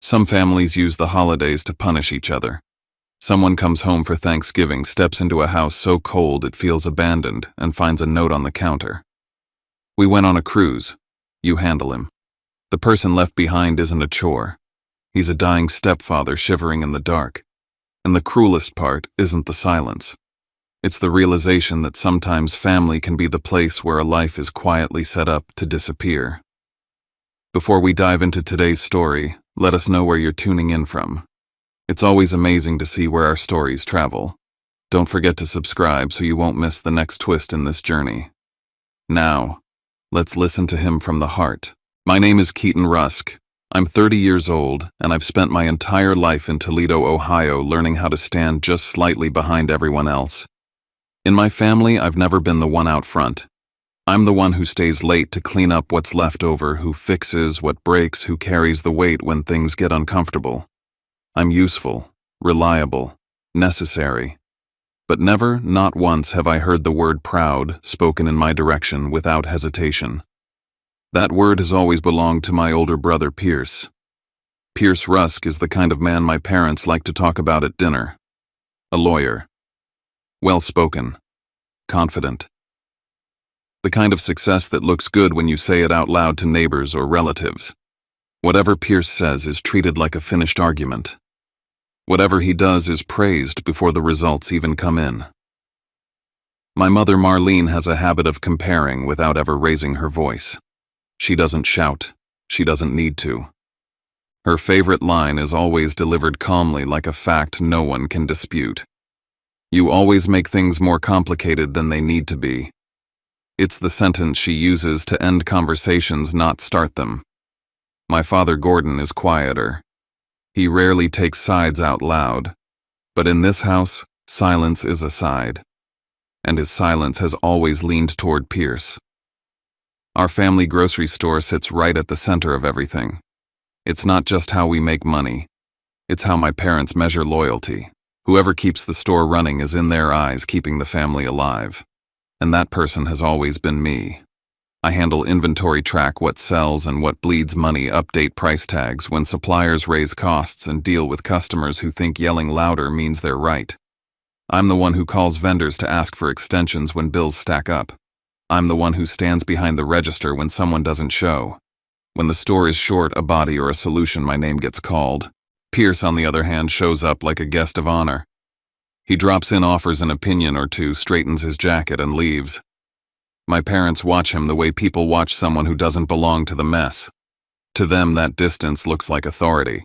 Some families use the holidays to punish each other. Someone comes home for Thanksgiving, steps into a house so cold it feels abandoned, and finds a note on the counter. We went on a cruise. You handle him. The person left behind isn't a chore. He's a dying stepfather shivering in the dark. And the cruelest part isn't the silence. It's the realization that sometimes family can be the place where a life is quietly set up to disappear. Before we dive into today's story, let us know where you're tuning in from. It's always amazing to see where our stories travel. Don't forget to subscribe so you won't miss the next twist in this journey. Now, let's listen to him from the heart. My name is Keaton Rusk. I'm 30 years old, and I've spent my entire life in Toledo, Ohio, learning how to stand just slightly behind everyone else. In my family, I've never been the one out front. I'm the one who stays late to clean up what's left over, who fixes what breaks, who carries the weight when things get uncomfortable. I'm useful, reliable, necessary. But never, not once, have I heard the word proud spoken in my direction without hesitation. That word has always belonged to my older brother, Pierce. Pierce Rusk is the kind of man my parents like to talk about at dinner. A lawyer. Well-spoken. Confident. The kind of success that looks good when you say it out loud to neighbors or relatives. Whatever Pierce says is treated like a finished argument. Whatever he does is praised before the results even come in. My mother Marlene has a habit of comparing without ever raising her voice. She doesn't shout. She doesn't need to. Her favorite line is always delivered calmly, like a fact no one can dispute. You always make things more complicated than they need to be. It's the sentence she uses to end conversations, not start them. My father Gordon is quieter. He rarely takes sides out loud. But in this house, silence is a side. And his silence has always leaned toward Pierce. Our family grocery store sits right at the center of everything. It's not just how we make money. It's how my parents measure loyalty. Whoever keeps the store running is in their eyes keeping the family alive. And that person has always been me. I handle inventory, track what sells and what bleeds money, update price tags when suppliers raise costs, and deal with customers who think yelling louder means they're right. I'm the one who calls vendors to ask for extensions when bills stack up. I'm the one who stands behind the register when someone doesn't show. When the store is short a body or a solution, my name gets called. Pierce, on the other hand, shows up like a guest of honor. He drops in, offers an opinion or two, straightens his jacket, and leaves. My parents watch him the way people watch someone who doesn't belong to the mess. To them, that distance looks like authority.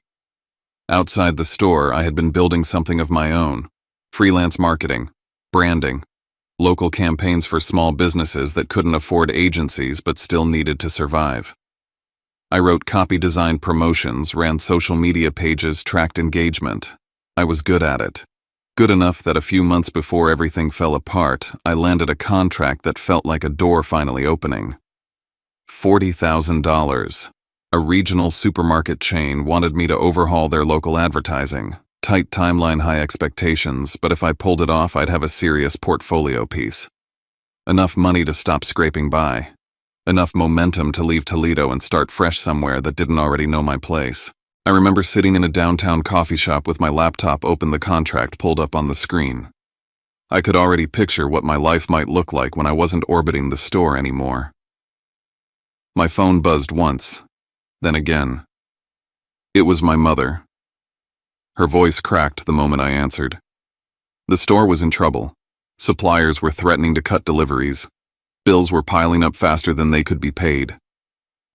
Outside the store, I had been building something of my own. Freelance marketing, branding, local campaigns for small businesses that couldn't afford agencies but still needed to survive. I wrote copy, designed promotions, ran social media pages, tracked engagement. I was good at it. Good enough that a few months before everything fell apart, I landed a contract that felt like a door finally opening. $40,000. A regional supermarket chain wanted me to overhaul their local advertising. Tight timeline, high expectations, but if I pulled it off, I'd have a serious portfolio piece. Enough money to stop scraping by. Enough momentum to leave Toledo and start fresh somewhere that didn't already know my place. I remember sitting in a downtown coffee shop with my laptop open, the contract pulled up on the screen. I could already picture what my life might look like when I wasn't orbiting the store anymore. My phone buzzed once, then again. It was my mother. Her voice cracked the moment I answered. The store was in trouble. Suppliers were threatening to cut deliveries. Bills were piling up faster than they could be paid.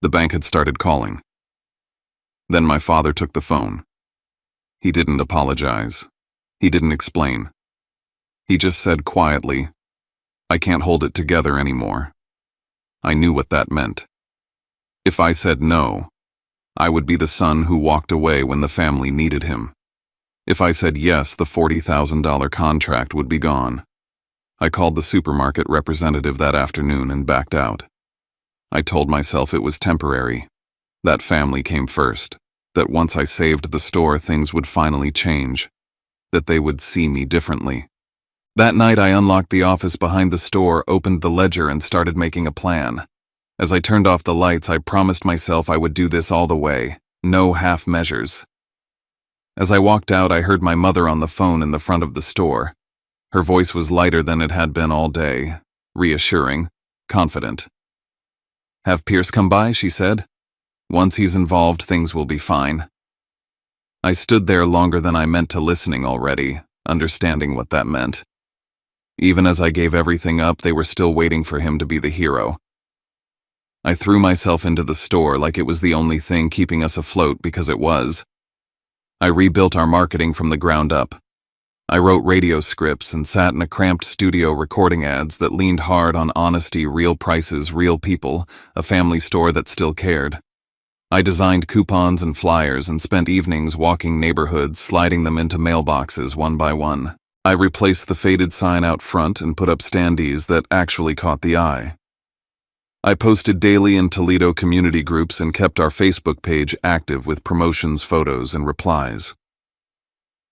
The bank had started calling. Then my father took the phone. He didn't apologize. He didn't explain. He just said quietly, "I can't hold it together anymore." I knew what that meant. If I said no, I would be the son who walked away when the family needed him. If I said yes, the $40,000 contract would be gone. I called the supermarket representative that afternoon and backed out. I told myself it was temporary. That family came first. That once I saved the store, things would finally change. That they would see me differently. That night, I unlocked the office behind the store, opened the ledger, and started making a plan. As I turned off the lights, I promised myself I would do this all the way. No half measures. As I walked out, I heard my mother on the phone in the front of the store. Her voice was lighter than it had been all day, reassuring, confident. "Have Pierce come by," she said. "Once he's involved, things will be fine." I stood there longer than I meant to, listening already, understanding what that meant. Even as I gave everything up, they were still waiting for him to be the hero. I threw myself into the store like it was the only thing keeping us afloat, because it was. I rebuilt our marketing from the ground up. I wrote radio scripts and sat in a cramped studio recording ads that leaned hard on honesty, real prices, real people, a family store that still cared. I designed coupons and flyers and spent evenings walking neighborhoods, sliding them into mailboxes one by one. I replaced the faded sign out front and put up standees that actually caught the eye. I posted daily in Toledo community groups and kept our Facebook page active with promotions, photos, and replies.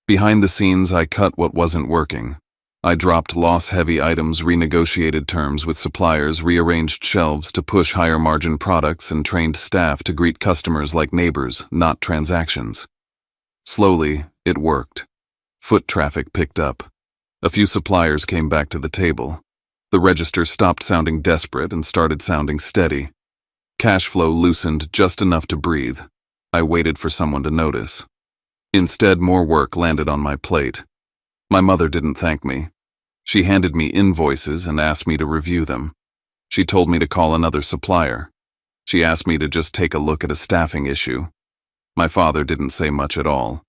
Behind the scenes, I cut what wasn't working. I dropped loss-heavy items, renegotiated terms with suppliers, rearranged shelves to push higher-margin products, and trained staff to greet customers like neighbors, not transactions. Slowly, it worked. Foot traffic picked up. A few suppliers came back to the table. The register stopped sounding desperate and started sounding steady. Cash flow loosened just enough to breathe. I waited for someone to notice. Instead, more work landed on my plate. My mother didn't thank me. She handed me invoices and asked me to review them. She told me to call another supplier. She asked me to just take a look at a staffing issue. My father didn't say much at all.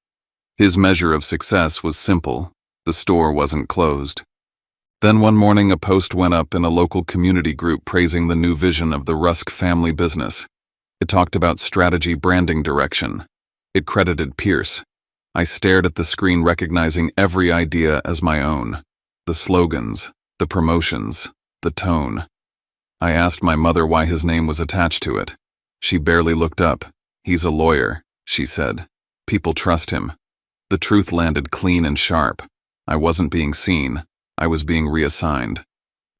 His measure of success was simple: the store wasn't closed. Then one morning, a post went up in a local community group praising the new vision of the Rusk family business. It talked about strategy, branding, direction. It credited Pierce. I stared at the screen, recognizing every idea as my own. The slogans, the promotions, the tone. I asked my mother why his name was attached to it. She barely looked up. "He's a lawyer," she said. "People trust him." The truth landed clean and sharp. I wasn't being seen. I was being reassigned.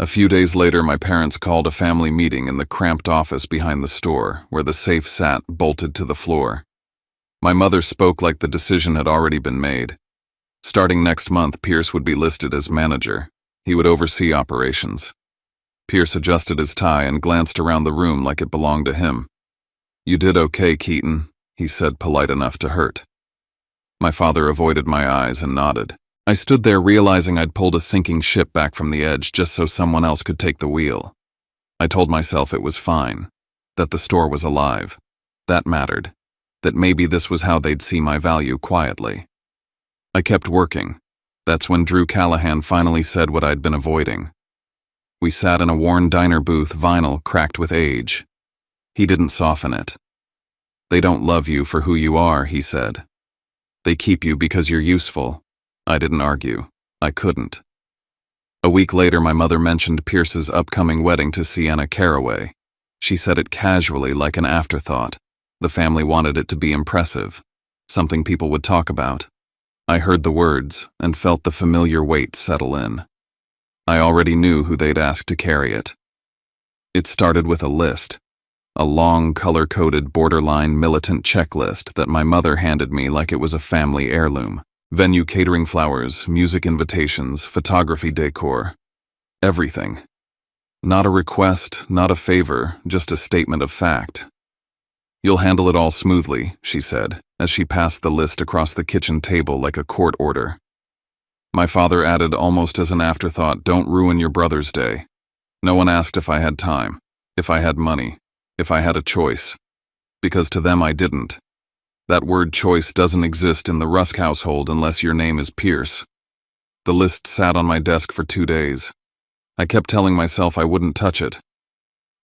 A few days later, my parents called a family meeting in the cramped office behind the store, where the safe sat bolted to the floor. My mother spoke like the decision had already been made. Starting next month, Pierce would be listed as manager. He would oversee operations. Pierce adjusted his tie and glanced around the room like it belonged to him. "You did okay, Keaton," he said, polite enough to hurt. My father avoided my eyes and nodded. I stood there realizing I'd pulled a sinking ship back from the edge just so someone else could take the wheel. I told myself it was fine, that the store was alive. That mattered. That maybe this was how they'd see my value quietly. I kept working. That's when Drew Callahan finally said what I'd been avoiding. We sat in a worn diner booth, vinyl cracked with age. He didn't soften it. "They don't love you for who you are," he said. "They keep you because you're useful." I didn't argue. I couldn't. A week later, my mother mentioned Pierce's upcoming wedding to Sienna Caraway. She said it casually, like an afterthought. The family wanted it to be impressive, something people would talk about. I heard the words and felt the familiar weight settle in. I already knew who they'd asked to carry it. It started with a list, a long, color-coded, borderline militant checklist that my mother handed me like it was a family heirloom. Venue, catering, flowers, music invitations, photography, decor. Everything. Not a request, not a favor, just a statement of fact. "You'll handle it all smoothly," she said, as she passed the list across the kitchen table like a court order. My father added almost as an afterthought, "Don't ruin your brother's day." No one asked if I had time, if I had money, if I had a choice. Because to them I didn't. That word choice doesn't exist in the Rusk household unless your name is Pierce. The list sat on my desk for 2 days. I kept telling myself I wouldn't touch it.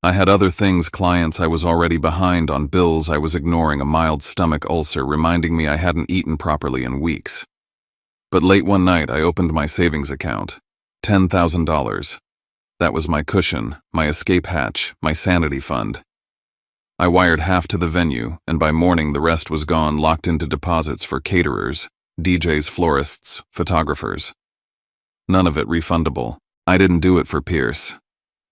I had other things, clients I was already behind on, bills I was ignoring, a mild stomach ulcer reminding me I hadn't eaten properly in weeks. But late one night, I opened my savings account. $10,000. That was my cushion, my escape hatch, my sanity fund. I wired half to the venue, and by morning the rest was gone, locked into deposits for caterers, DJs, florists, photographers. None of it refundable. I didn't do it for Pierce.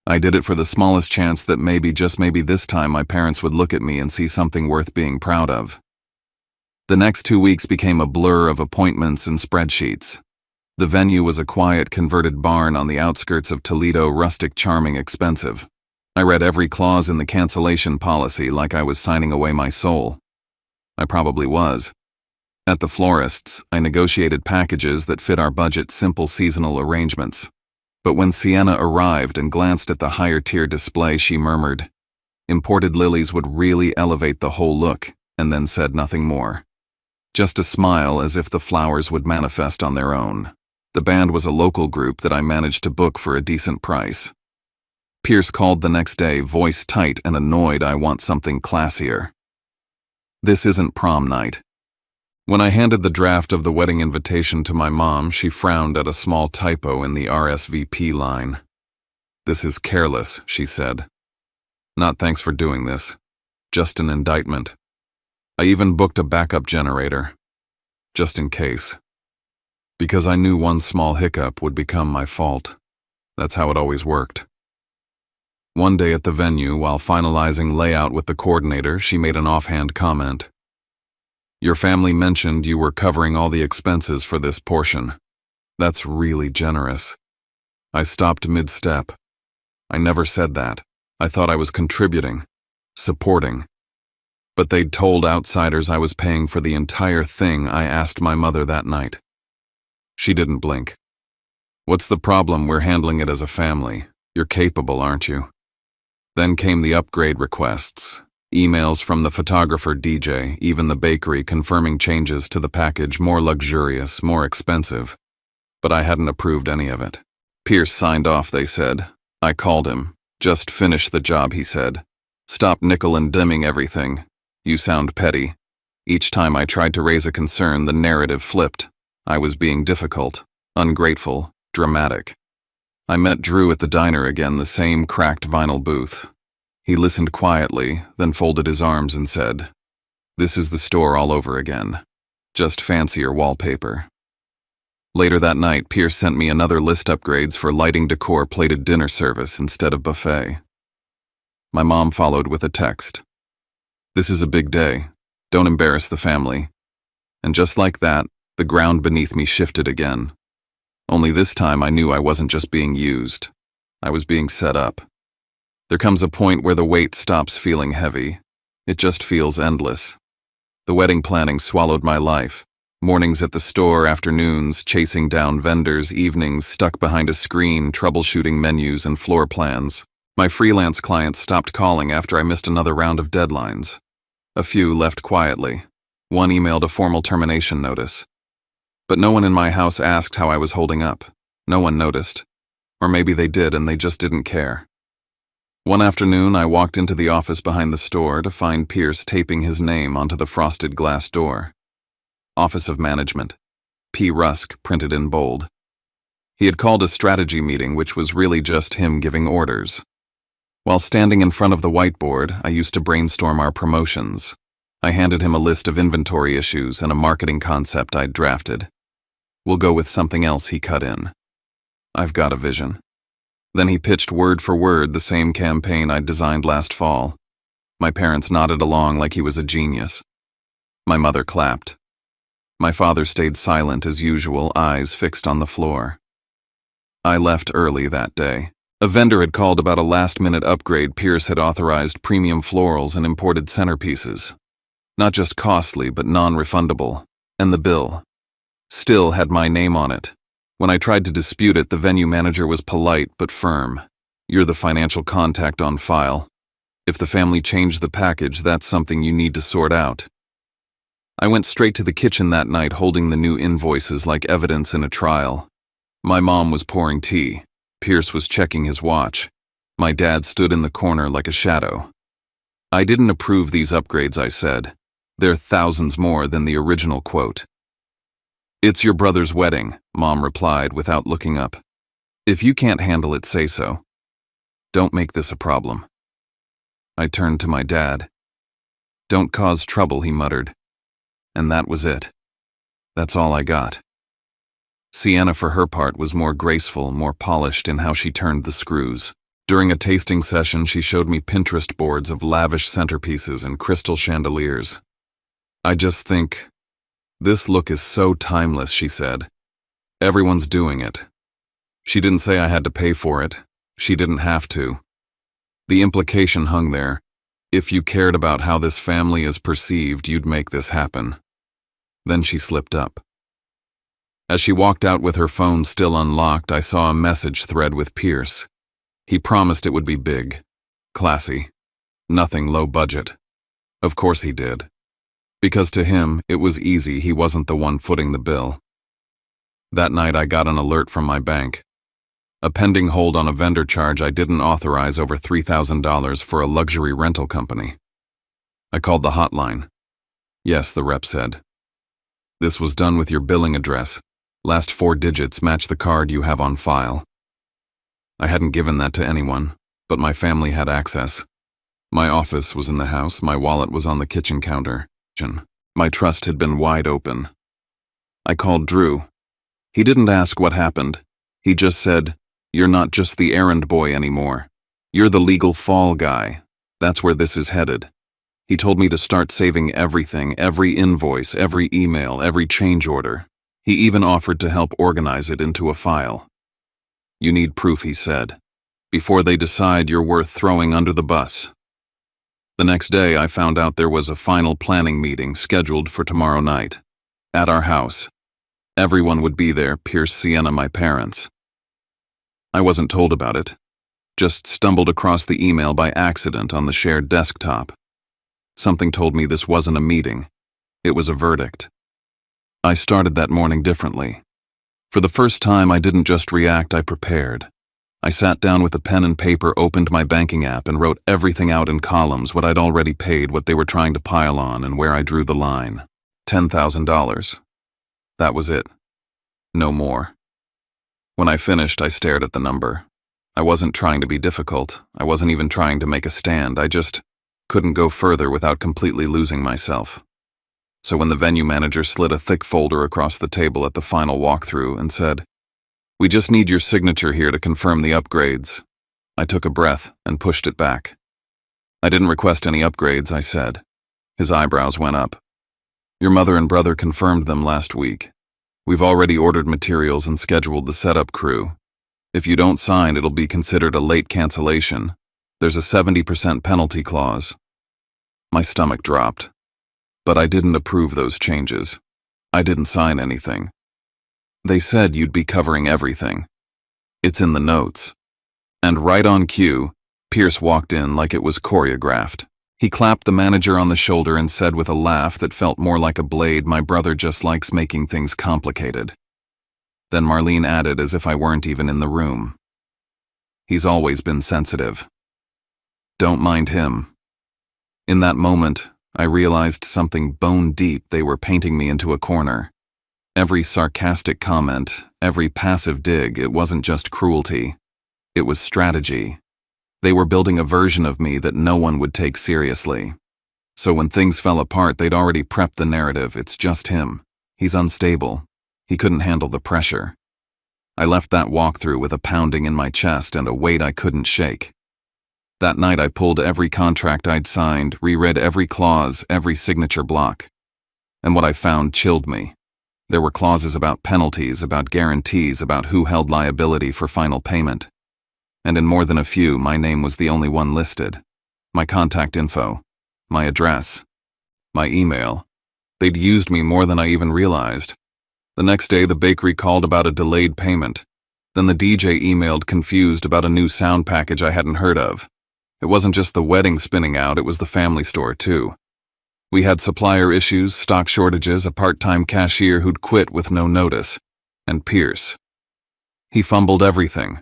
I did it for the smallest chance that maybe, just maybe this time, my parents would look at me and see something worth being proud of. The next 2 weeks became a blur of appointments and spreadsheets. The venue was a quiet, converted barn on the outskirts of Toledo, rustic, charming, expensive. I read every clause in the cancellation policy like I was signing away my soul. I probably was. At the florist's, I negotiated packages that fit our budget, simple seasonal arrangements. But when Sienna arrived and glanced at the higher-tier display, she murmured, "Imported lilies would really elevate the whole look," and then said nothing more. Just a smile, as if the flowers would manifest on their own. The band was a local group that I managed to book for a decent price. Pierce called the next day, voice tight and annoyed. "I want something classier. This isn't prom night." When I handed the draft of the wedding invitation to my mom, she frowned at a small typo in the RSVP line. "This is careless," she said. "Not thanks for doing this. Just an indictment. I even booked a backup generator. Just in case. Because I knew one small hiccup would become my fault. That's how it always worked." One day at the venue, while finalizing layout with the coordinator, she made an offhand comment. "Your family mentioned you were covering all the expenses for this portion. That's really generous." I stopped mid-step. I never said that. I thought I was contributing, supporting. But they'd told outsiders I was paying for the entire thing. I asked my mother that night. She didn't blink. "What's the problem? We're handling it as a family. You're capable, aren't you?" Then came the upgrade requests. Emails from the photographer, DJ, even the bakery confirming changes to the package, more luxurious, more expensive. But I hadn't approved any of it. Pierce signed off, they said. I called him. "Just finish the job," he said. "Stop nickel and diming everything. You sound petty." Each time I tried to raise a concern, the narrative flipped. I was being difficult, ungrateful, dramatic. I met Drew at the diner again, the same cracked vinyl booth. He listened quietly, then folded his arms and said, "This is the store all over again. Just fancier wallpaper." Later that night, Pierce sent me another list upgrades for lighting, decor, plated dinner service instead of buffet. My mom followed with a text. "This is a big day. Don't embarrass the family." And just like that, the ground beneath me shifted again. Only this time I knew I wasn't just being used. I was being set up. There comes a point where the weight stops feeling heavy. It just feels endless. The wedding planning swallowed my life. Mornings at the store, afternoons chasing down vendors, evenings stuck behind a screen, troubleshooting menus and floor plans. My freelance clients stopped calling after I missed another round of deadlines. A few left quietly. One emailed a formal termination notice. But no one in my house asked how I was holding up. No one noticed. Or maybe they did and they just didn't care. One afternoon, I walked into the office behind the store to find Pierce taping his name onto the frosted glass door. Office of Management. P. Rusk, printed in bold. He had called a strategy meeting, which was really just him giving orders. While standing in front of the whiteboard, I used to brainstorm our promotions. I handed him a list of inventory issues and a marketing concept I'd drafted. "We'll go with something else," he cut in. "I've got a vision." Then he pitched word for word the same campaign I'd designed last fall. My parents nodded along like he was a genius. My mother clapped. My father stayed silent as usual, eyes fixed on the floor. I left early that day. A vendor had called about a last-minute upgrade. Pierce had authorized premium florals and imported centerpieces. Not just costly, but non-refundable. And the bill still had my name on it. When I tried to dispute it, the venue manager was polite but firm. "You're the financial contact on file. If the family changed the package, that's something you need to sort out." I went straight to the kitchen that night, holding the new invoices like evidence in a trial. My mom was pouring tea. Pierce was checking his watch. My dad stood in the corner like a shadow. "I didn't approve these upgrades," I said. "They're thousands more than the original quote." "It's your brother's wedding," Mom replied without looking up. "If you can't handle it, say so. Don't make this a problem." I turned to my dad. "Don't cause trouble," he muttered. And that was it. That's all I got. Sienna, for her part, was more graceful, more polished in how she turned the screws. During a tasting session, she showed me Pinterest boards of lavish centerpieces and crystal chandeliers. "I just think "This look is so timeless," she said. "Everyone's doing it." She didn't say I had to pay for it. She didn't have to. The implication hung there. If you cared about how this family is perceived, you'd make this happen. Then she slipped up. As she walked out with her phone still unlocked, I saw a message thread with Pierce. He promised it would be big, classy, nothing low budget. Of course he did. Because to him, it was easy, he wasn't the one footing the bill. That night I got an alert from my bank. A pending hold on a vendor charge I didn't authorize over $3,000 for a luxury rental company. I called the hotline. "Yes," the rep said. "This was done with your billing address. Last 4 digits match the card you have on file." I hadn't given that to anyone, but my family had access. My office was in the house, my wallet was on the kitchen counter. My trust had been wide open. I called Drew. He didn't ask what happened. He just said, "You're not just the errand boy anymore. You're the legal fall guy. That's where this is headed." He told me to start saving everything, every invoice, every email, every change order. He even offered to help organize it into a file. "You need proof," he said, "before they decide you're worth throwing under the bus." The next day, I found out there was a final planning meeting scheduled for tomorrow night. At our house. Everyone would be there, Pierce, Sienna, my parents. I wasn't told about it. Just stumbled across the email by accident on the shared desktop. Something told me this wasn't a meeting. It was a verdict. I started that morning differently. For the first time, I didn't just react, I prepared. I sat down with a pen and paper, opened my banking app, and wrote everything out in columns, what I'd already paid, what they were trying to pile on, and where I drew the line. $10,000. That was it. No more. When I finished, I stared at the number. I wasn't trying to be difficult. I wasn't even trying to make a stand. I just couldn't go further without completely losing myself. So when the venue manager slid a thick folder across the table at the final walkthrough and said, "We just need your signature here to confirm the upgrades," I took a breath and pushed it back. "I didn't request any upgrades," I said. His eyebrows went up. "Your mother and brother confirmed them last week. We've already ordered materials and scheduled the setup crew. If you don't sign, it'll be considered a late cancellation. There's a 70% penalty clause." My stomach dropped. But I didn't approve those changes. I didn't sign anything. They said you'd be covering everything. It's in the notes. And right on cue, Pierce walked in like it was choreographed. He clapped the manager on the shoulder and said with a laugh that felt more like a blade, "My brother just likes making things complicated." Then Marlene added as if I weren't even in the room, "He's always been sensitive. Don't mind him." In that moment, I realized something bone deep. They were painting me into a corner. Every sarcastic comment, every passive dig, it wasn't just cruelty. It was strategy. They were building a version of me that no one would take seriously. So when things fell apart, they'd already prepped the narrative. It's just him. He's unstable. He couldn't handle the pressure. I left that walkthrough with a pounding in my chest and a weight I couldn't shake. That night I pulled every contract I'd signed, reread every clause, every signature block. And what I found chilled me. There were clauses about penalties, about guarantees, about who held liability for final payment. And in more than a few, my name was the only one listed. My contact info, my address, my email. They'd used me more than I even realized. The next day, the bakery called about a delayed payment. Then the DJ emailed confused about a new sound package I hadn't heard of. It wasn't just the wedding spinning out, it was the family store, too. We had supplier issues, stock shortages, a part-time cashier who'd quit with no notice, and Pierce. He fumbled everything.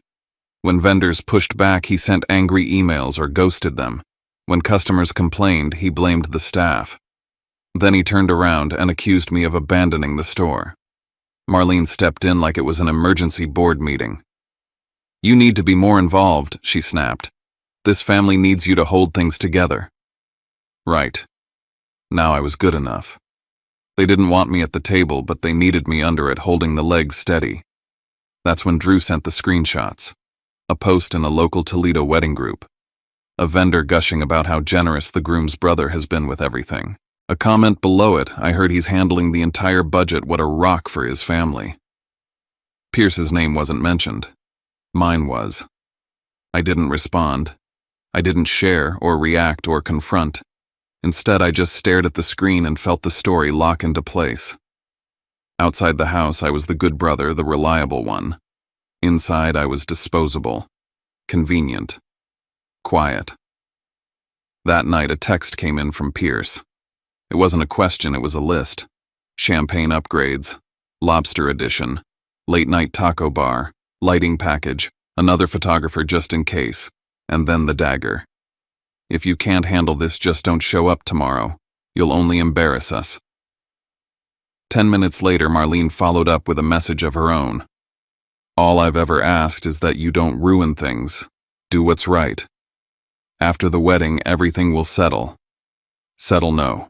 When vendors pushed back, he sent angry emails or ghosted them. When customers complained, he blamed the staff. Then he turned around and accused me of abandoning the store. Marlene stepped in like it was an emergency board meeting. "You need to be more involved," she snapped. "This family needs you to hold things together." Right. Now I was good enough. They didn't want me at the table, but they needed me under it, holding the legs steady. That's when Drew sent the screenshots. A post in a local Toledo wedding group. A vendor gushing about how generous the groom's brother has been with everything. A comment below it, I heard he's handling the entire budget, what a rock for his family. Pierce's name wasn't mentioned. Mine was. I didn't respond. I didn't share or react or confront. Instead, I just stared at the screen and felt the story lock into place. Outside the house, I was the good brother, the reliable one. Inside, I was disposable, convenient, quiet. That night, a text came in from Pierce. It wasn't a question, it was a list. Champagne upgrades, lobster edition, late-night taco bar, lighting package, another photographer just in case, and then the dagger. If you can't handle this, just don't show up tomorrow. You'll only embarrass us. 10 minutes later, Marlene followed up with a message of her own. All I've ever asked is that you don't ruin things. Do what's right. After the wedding, everything will settle. Settle no.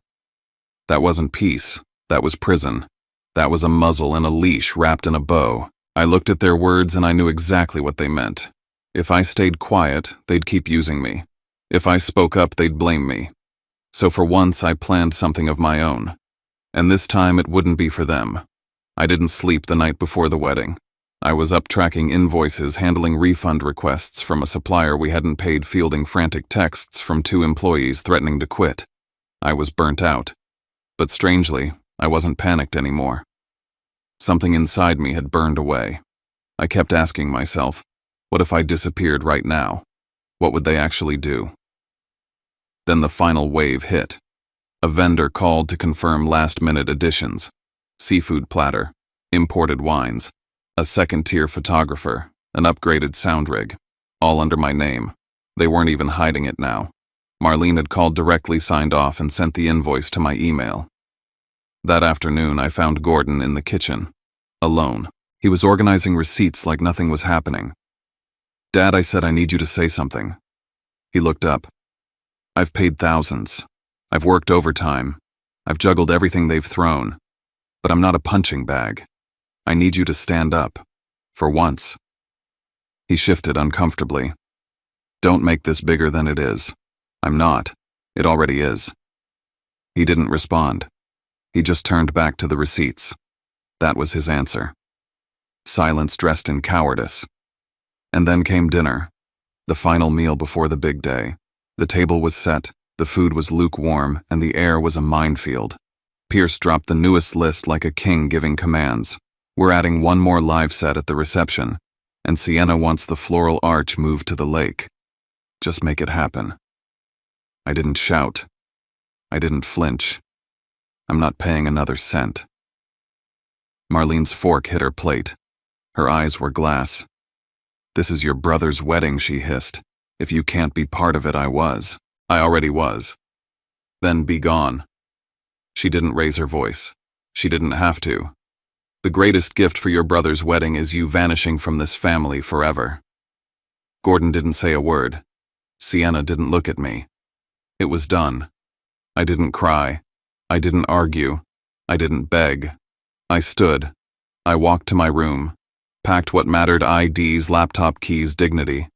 That wasn't peace. That was prison. That was a muzzle and a leash wrapped in a bow. I looked at their words and I knew exactly what they meant. If I stayed quiet, they'd keep using me. If I spoke up, they'd blame me. So for once, I planned something of my own. And this time, it wouldn't be for them. I didn't sleep the night before the wedding. I was up tracking invoices, handling refund requests from a supplier we hadn't paid, fielding frantic texts from 2 employees threatening to quit. I was burnt out. But strangely, I wasn't panicked anymore. Something inside me had burned away. I kept asking myself, what if I disappeared right now? What would they actually do? Then the final wave hit. A vendor called to confirm last-minute additions. Seafood platter, imported wines, a second-tier photographer, an upgraded sound rig, all under my name. They weren't even hiding it now. Marlene had called directly, signed off, and sent the invoice to my email. That afternoon, I found Gordon in the kitchen, alone. He was organizing receipts like nothing was happening. Dad, I said, I need you to say something. He looked up. I've paid thousands. I've worked overtime. I've juggled everything they've thrown. But I'm not a punching bag. I need you to stand up. For once. He shifted uncomfortably. Don't make this bigger than it is. I'm not. It already is. He didn't respond. He just turned back to the receipts. That was his answer. Silence dressed in cowardice. And then came dinner. The final meal before the big day. The table was set, the food was lukewarm, and the air was a minefield. Pierce dropped the newest list like a king giving commands. We're adding one more live set at the reception, and Sienna wants the floral arch moved to the lake. Just make it happen. I didn't shout. I didn't flinch. I'm not paying another cent. Marlene's fork hit her plate. Her eyes were glass. This is your brother's wedding, she hissed. If you can't be part of it, I already was. Then be gone. She didn't raise her voice. She didn't have to. The greatest gift for your brother's wedding is you vanishing from this family forever. Gordon didn't say a word. Sienna didn't look at me. It was done. I didn't cry. I didn't argue. I didn't beg. I stood. I walked to my room, packed what mattered: IDs, laptop keys, dignity.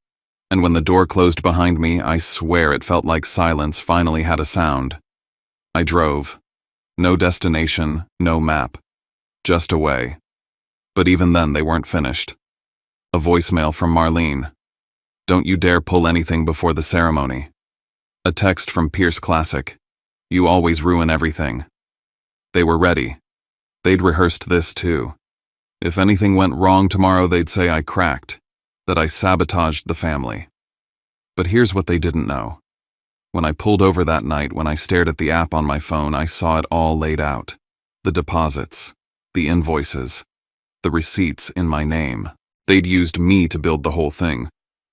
And when the door closed behind me, I swear it felt like silence finally had a sound. I drove. No destination, no map. Just away. But even then, they weren't finished. A voicemail from Marlene. Don't you dare pull anything before the ceremony. A text from Pierce Classic. You always ruin everything. They were ready. They'd rehearsed this too. If anything went wrong tomorrow, they'd say I cracked, that I sabotaged the family. But here's what they didn't know. When I pulled over that night, when I stared at the app on my phone, I saw it all laid out. The deposits, the invoices, the receipts in my name. They'd used me to build the whole thing.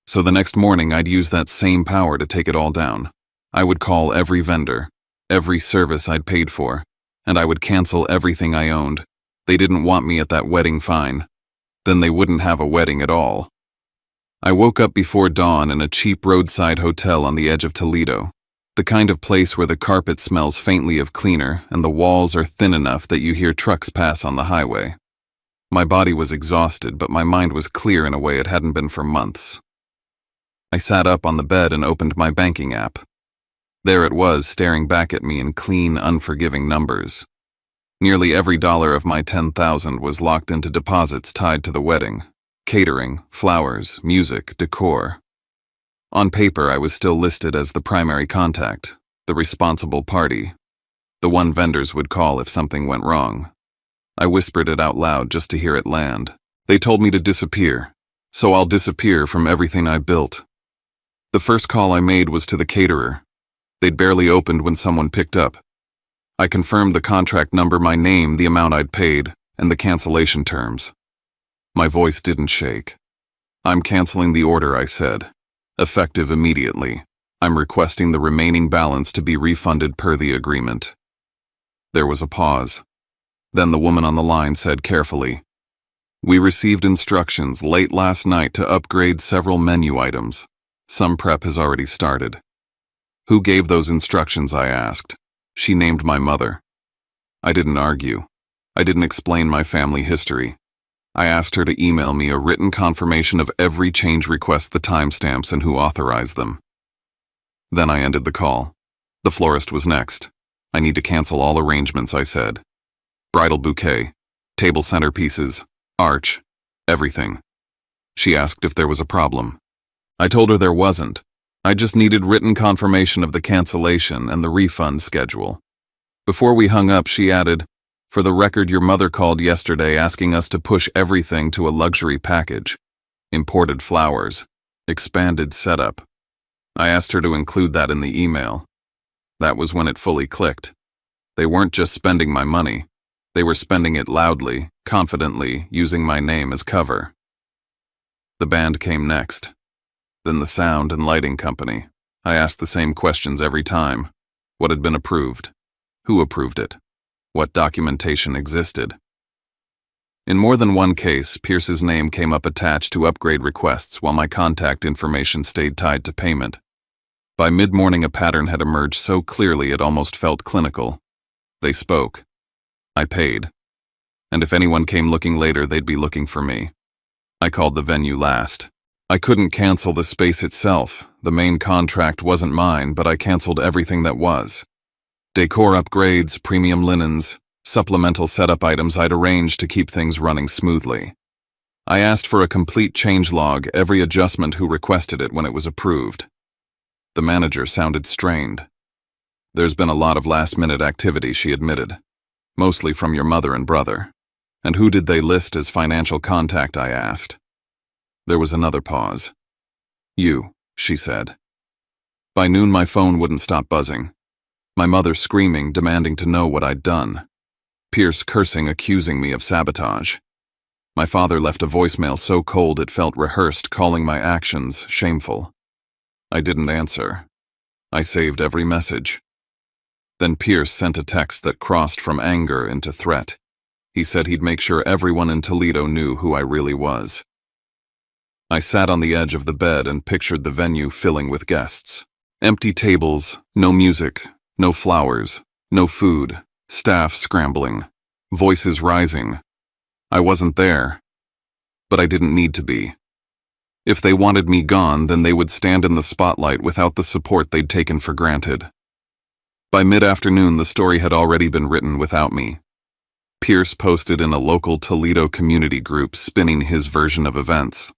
So the next morning, I'd use that same power to take it all down. I would call every vendor, every service I'd paid for, and I would cancel everything I owned. They didn't want me at that wedding, fine. Then they wouldn't have a wedding at all. I woke up before dawn in a cheap roadside hotel on the edge of Toledo, the kind of place where the carpet smells faintly of cleaner and the walls are thin enough that you hear trucks pass on the highway. My body was exhausted, but my mind was clear in a way it hadn't been for months. I sat up on the bed and opened my banking app. There it was, staring back at me in clean, unforgiving numbers. Nearly every dollar of my $10,000 was locked into deposits tied to the wedding: catering, flowers, music, decor. On paper, I was still listed as the primary contact, the responsible party, the one vendors would call if something went wrong. I whispered it out loud just to hear it land. They told me to disappear, so I'll disappear from everything I built. The first call I made was to the caterer. They'd barely opened when someone picked up. I confirmed the contract number, my name, the amount I'd paid, and the cancellation terms. My voice didn't shake. "I'm canceling the order," I said. "Effective immediately. I'm requesting the remaining balance to be refunded per the agreement." There was a pause. Then the woman on the line said carefully, "We received instructions late last night to upgrade several menu items. Some prep has already started." "Who gave those instructions?" I asked. She named my mother. I didn't argue. I didn't explain my family history. I asked her to email me a written confirmation of every change request, the timestamps, and who authorized them. Then I ended the call. The florist was next. "I need to cancel all arrangements," I said. "Bridal bouquet, table centerpieces, arch, everything." She asked if there was a problem. I told her there wasn't. I just needed written confirmation of the cancellation and the refund schedule. Before we hung up, she added, "For the record, your mother called yesterday asking us to push everything to a luxury package. Imported flowers, expanded setup." I asked her to include that in the email. That was when it fully clicked. They weren't just spending my money. They were spending it loudly, confidently, using my name as cover. The band came next. Then the sound and lighting company. I asked the same questions every time. What had been approved? Who approved it? What documentation existed? In more than one case, Pierce's name came up attached to upgrade requests while my contact information stayed tied to payment. By mid-morning, a pattern had emerged so clearly it almost felt clinical. They spoke. I paid. And if anyone came looking later, they'd be looking for me. I called the venue last. I couldn't cancel the space itself. The main contract wasn't mine, but I canceled everything that was. Decor upgrades, premium linens, supplemental setup items I'd arranged to keep things running smoothly. I asked for a complete changelog, every adjustment, who requested it, when it was approved. The manager sounded strained. "There's been a lot of last-minute activity," she admitted. "Mostly from your mother and brother." "And who did they list as financial contact?" I asked. There was another pause. "You," she said. By noon, my phone wouldn't stop buzzing. My mother screaming, demanding to know what I'd done. Pierce cursing, accusing me of sabotage. My father left a voicemail so cold it felt rehearsed, calling my actions shameful. I didn't answer. I saved every message. Then Pierce sent a text that crossed from anger into threat. He said he'd make sure everyone in Toledo knew who I really was. I sat on the edge of the bed and pictured the venue filling with guests. Empty tables, no music, no flowers, no food, staff scrambling, voices rising. I wasn't there, but I didn't need to be. If they wanted me gone, then they would stand in the spotlight without the support they'd taken for granted. By mid-afternoon, the story had already been written without me. Pierce posted in a local Toledo community group spinning his version of events.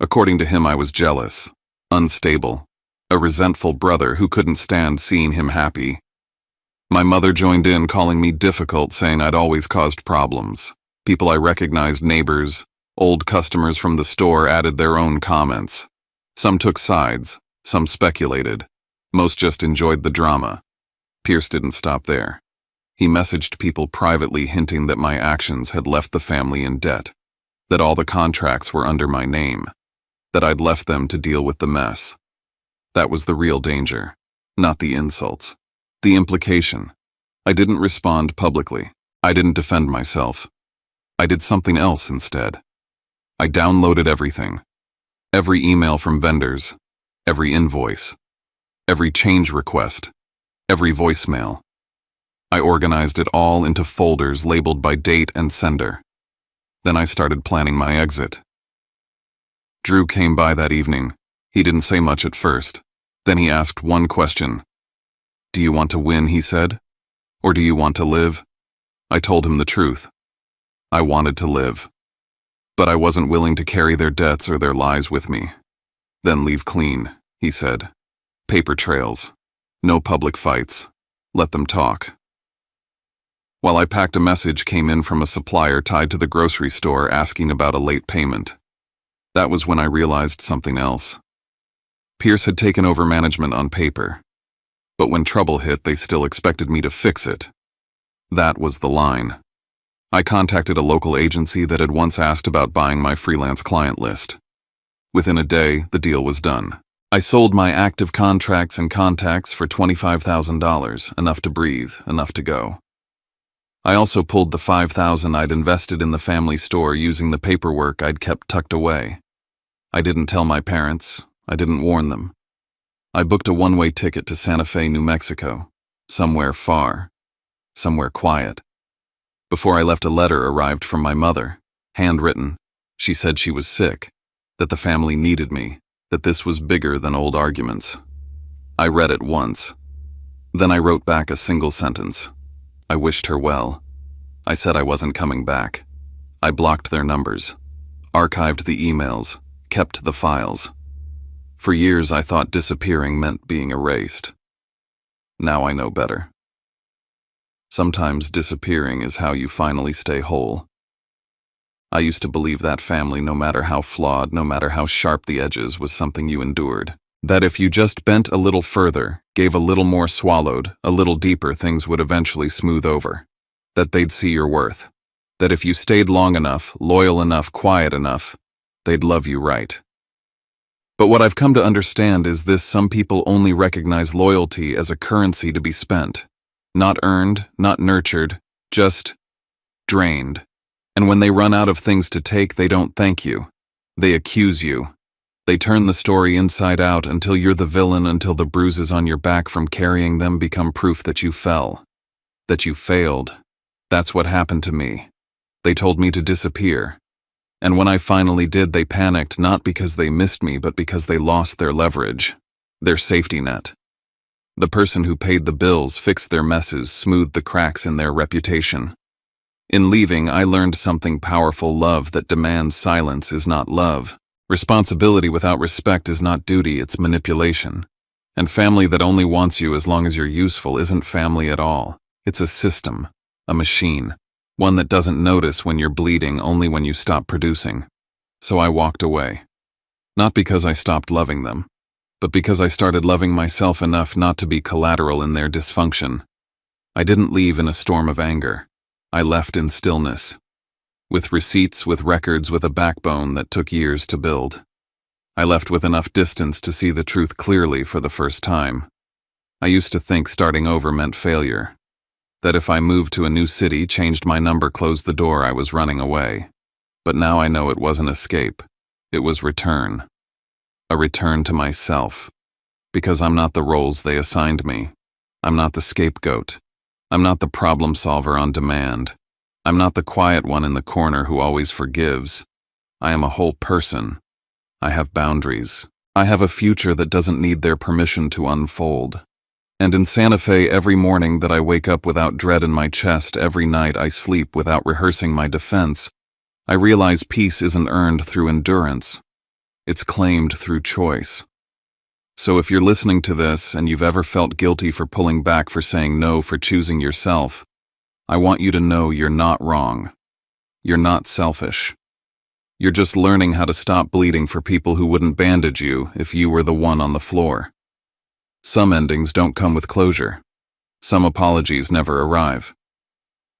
According to him, I was jealous, unstable, a resentful brother who couldn't stand seeing him happy. My mother joined in, calling me difficult, saying I'd always caused problems. People I recognized, neighbors, old customers from the store, added their own comments. Some took sides, some speculated. Most just enjoyed the drama. Pierce didn't stop there. He messaged people privately, hinting that my actions had left the family in debt, that all the contracts were under my name, that I'd left them to deal with the mess. That was the real danger, not the insults. The implication. I didn't respond publicly. I didn't defend myself. I did something else instead. I downloaded everything. Every email from vendors, every invoice, every change request, every voicemail. I organized it all into folders labeled by date and sender. Then I started planning my exit. Drew came by that evening. He didn't say much at first. Then he asked one question. Do you want to win, he said, or do you want to live? I told him the truth. I wanted to live. But I wasn't willing to carry their debts or their lies with me. Then leave clean, he said. Paper trails. No public fights. Let them talk. While I packed, a message came in from a supplier tied to the grocery store asking about a late payment. That was when I realized something else. Pierce had taken over management on paper. But when trouble hit, they still expected me to fix it. That was the line. I contacted a local agency that had once asked about buying my freelance client list. Within a day, the deal was done. I sold my active contracts and contacts for $25,000, enough to breathe, enough to go. I also pulled the $5,000 I'd invested in the family store using the paperwork I'd kept tucked away. I didn't tell my parents. I didn't warn them. I booked a one-way ticket to Santa Fe, New Mexico, somewhere far, somewhere quiet. Before I left, a letter arrived from my mother, handwritten. She said she was sick, that the family needed me, that this was bigger than old arguments. I read it once. Then I wrote back a single sentence. I wished her well. I said I wasn't coming back. I blocked their numbers, archived the emails, kept the files. For years I thought disappearing meant being erased. Now I know better. Sometimes disappearing is how you finally stay whole. I used to believe that family, no matter how flawed, no matter how sharp the edges, was something you endured. That if you just bent a little further, gave a little more, swallowed a little deeper, things would eventually smooth over. That they'd see your worth. That if you stayed long enough, loyal enough, quiet enough, they'd love you right. But what I've come to understand is this: some people only recognize loyalty as a currency to be spent. Not earned, not nurtured, just drained. And when they run out of things to take, they don't thank you. They accuse you. They turn the story inside out until you're the villain, until the bruises on your back from carrying them become proof that you fell, that you failed. That's what happened to me. They told me to disappear. And when I finally did, they panicked, not because they missed me, but because they lost their leverage, their safety net. The person who paid the bills, fixed their messes, smoothed the cracks in their reputation. In leaving, I learned something powerful: love that demands silence is not love. Responsibility without respect is not duty, it's manipulation. And family that only wants you as long as you're useful isn't family at all. It's a system, a machine. One that doesn't notice when you're bleeding, only when you stop producing. So I walked away. Not because I stopped loving them, but because I started loving myself enough not to be collateral in their dysfunction. I didn't leave in a storm of anger. I left in stillness. With receipts, with records, with a backbone that took years to build. I left with enough distance to see the truth clearly for the first time. I used to think starting over meant failure. That if I moved to a new city, changed my number, closed the door, I was running away. But now I know it wasn't escape. It was return. A return to myself. Because I'm not the roles they assigned me. I'm not the scapegoat. I'm not the problem solver on demand. I'm not the quiet one in the corner who always forgives. I am a whole person. I have boundaries. I have a future that doesn't need their permission to unfold. And in Santa Fe, every morning that I wake up without dread in my chest, every night I sleep without rehearsing my defense, I realize peace isn't earned through endurance. It's claimed through choice. So if you're listening to this and you've ever felt guilty for pulling back, for saying no, for choosing yourself, I want you to know you're not wrong. You're not selfish. You're just learning how to stop bleeding for people who wouldn't bandage you if you were the one on the floor. Some endings don't come with closure. Some apologies never arrive.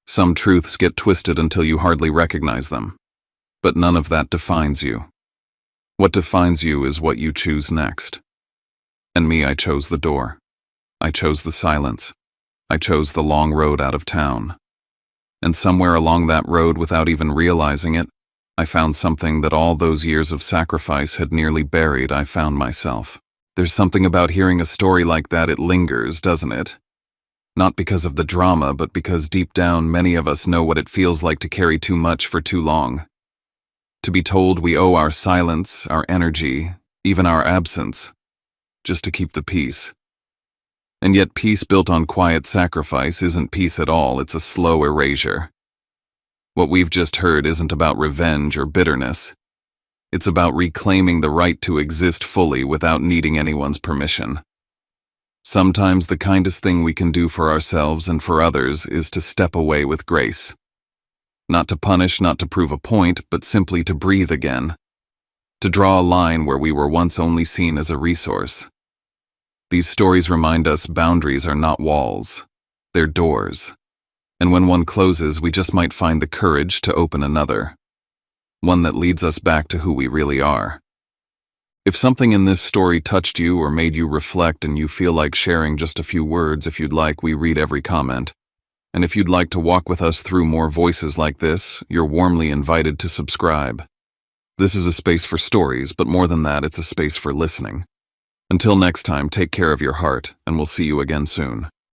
Some truths get twisted until you hardly recognize them. But none of that defines you. What defines you is what you choose next. And me, I chose the door. I chose the silence. I chose the long road out of town. And somewhere along that road, without even realizing it, I found something that all those years of sacrifice had nearly buried. I found myself. There's something about hearing a story like that, it lingers, doesn't it? Not because of the drama, but because deep down many of us know what it feels like to carry too much for too long. To be told we owe our silence, our energy, even our absence, just to keep the peace. And yet peace built on quiet sacrifice isn't peace at all, it's a slow erasure. What we've just heard isn't about revenge or bitterness. It's about reclaiming the right to exist fully without needing anyone's permission. Sometimes the kindest thing we can do for ourselves and for others is to step away with grace. Not to punish, not to prove a point, but simply to breathe again. To draw a line where we were once only seen as a resource. These stories remind us boundaries are not walls, they're doors. And when one closes, we just might find the courage to open another. One that leads us back to who we really are. If something in this story touched you or made you reflect and you feel like sharing just a few words, if you'd like, we read every comment. And if you'd like to walk with us through more voices like this, you're warmly invited to subscribe. This is a space for stories, but more than that, it's a space for listening. Until next time, take care of your heart, and we'll see you again soon.